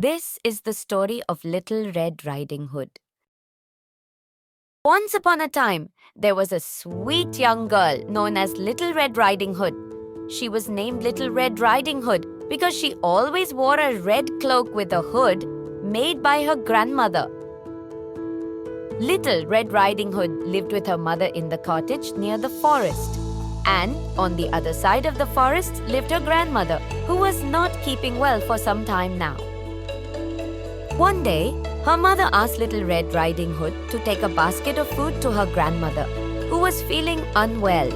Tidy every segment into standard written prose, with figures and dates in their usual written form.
This is the story of Little Red Riding Hood. Once upon a time, there was a sweet young girl known as Little Red Riding Hood. She was named Little Red Riding Hood because she always wore a red cloak with a hood made by her grandmother. Little Red Riding Hood lived with her mother in the cottage near the forest. And on the other side of the forest lived her grandmother, who was not keeping well for some time now. One day, her mother asked Little Red Riding Hood to take a basket of food to her grandmother, who was feeling unwell.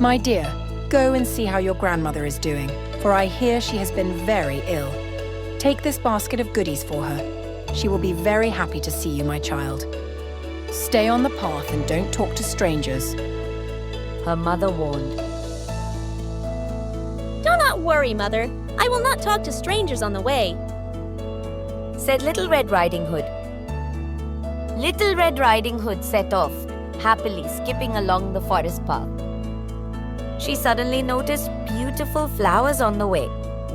My dear, go and see how your grandmother is doing, for I hear she has been very ill. Take this basket of goodies for her. She will be very happy to see you, my child. Stay on the path and don't talk to strangers, her mother warned. Do not worry, Mother. I will not talk to strangers on the way, said Little Red Riding Hood. Little Red Riding Hood set off, happily skipping along the forest path. She suddenly noticed beautiful flowers on the way,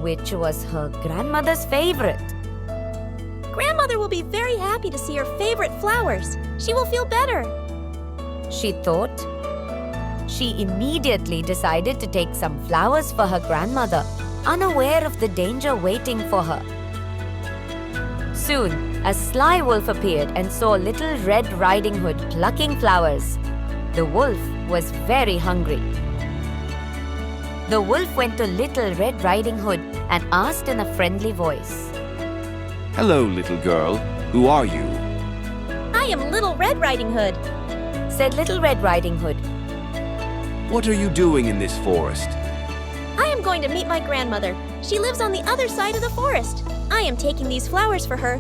which was her grandmother's favorite. Grandmother will be very happy to see her favorite flowers. She will feel better, she thought. She immediately decided to take some flowers for her grandmother, unaware of the danger waiting for her. Soon, a sly wolf appeared and saw Little Red Riding Hood plucking flowers. The wolf was very hungry. The wolf went to Little Red Riding Hood and asked in a friendly voice, "Hello, little girl. Who are you?" I am Little Red Riding Hood, said Little Red Riding Hood. What are you doing in this forest? I am going to meet my grandmother. She lives on the other side of the forest. I am taking these flowers for her.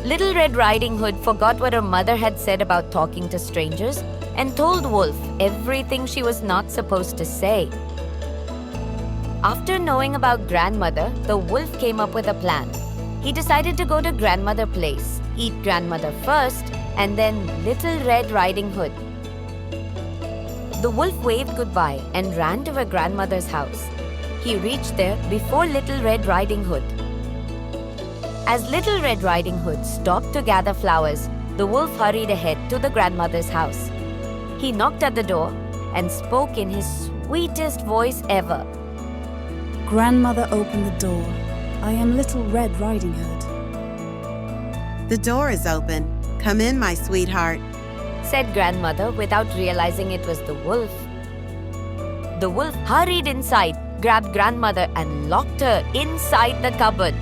Little Red Riding Hood forgot what her mother had said about talking to strangers and told Wolf everything she was not supposed to say. After knowing about grandmother, the wolf came up with a plan. He decided to go to grandmother's place, eat grandmother first, and then Little Red Riding Hood. The wolf waved goodbye and ran to her grandmother's house. He reached there before Little Red Riding Hood. As Little Red Riding Hood stopped to gather flowers, the wolf hurried ahead to the grandmother's house. He knocked at the door and spoke in his sweetest voice ever. Grandmother, open the door. I am Little Red Riding Hood. The door is open. Come in, my sweetheart, said grandmother without realizing it was the wolf. The wolf hurried inside, grabbed grandmother and locked her inside the cupboard.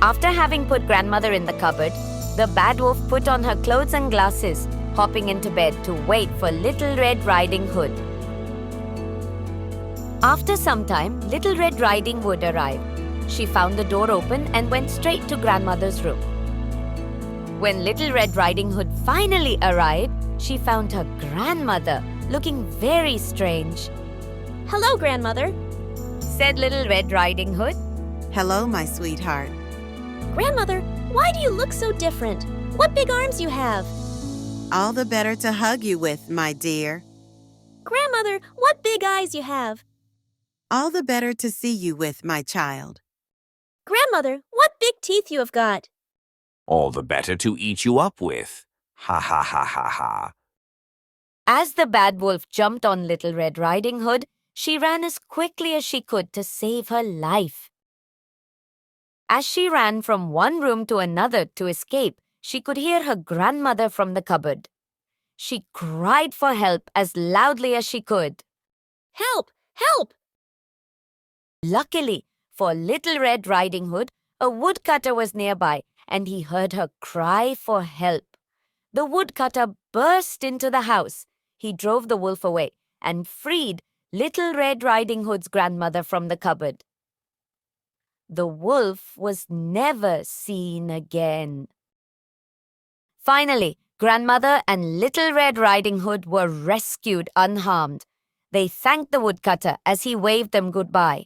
After having put grandmother in the cupboard, the bad wolf put on her clothes and glasses, hopping into bed to wait for Little Red Riding Hood. After some time, Little Red Riding Hood arrived. She found the door open and went straight to grandmother's room. When Little Red Riding Hood finally arrived, she found her grandmother looking very strange. Hello, Grandmother, said Little Red Riding Hood. Hello, my sweetheart. Grandmother, why do you look so different? What big arms you have. All the better to hug you with, my dear. Grandmother, what big eyes you have. All the better to see you with, my child. Grandmother, what big teeth you have got. All the better to eat you up with. Ha ha ha ha ha. As the bad wolf jumped on Little Red Riding Hood, she ran as quickly as she could to save her life. As she ran from one room to another to escape, she could hear her grandmother from the cupboard. She cried for help as loudly as she could. Help! Help! Luckily, for Little Red Riding Hood, a woodcutter was nearby and he heard her cry for help. The woodcutter burst into the house. He drove the wolf away and freed Little Red Riding Hood's grandmother from the cupboard. The wolf was never seen again. Finally, grandmother and Little Red Riding Hood were rescued unharmed. They thanked the woodcutter as he waved them goodbye.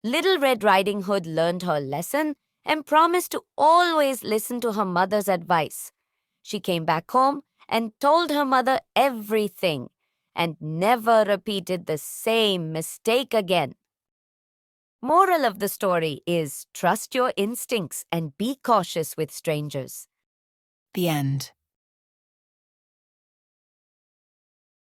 Little Red Riding Hood learned her lesson and promised to always listen to her mother's advice. She came back home and told her mother everything and never repeated the same mistake again. Moral of the story is trust your instincts and be cautious with strangers. The end.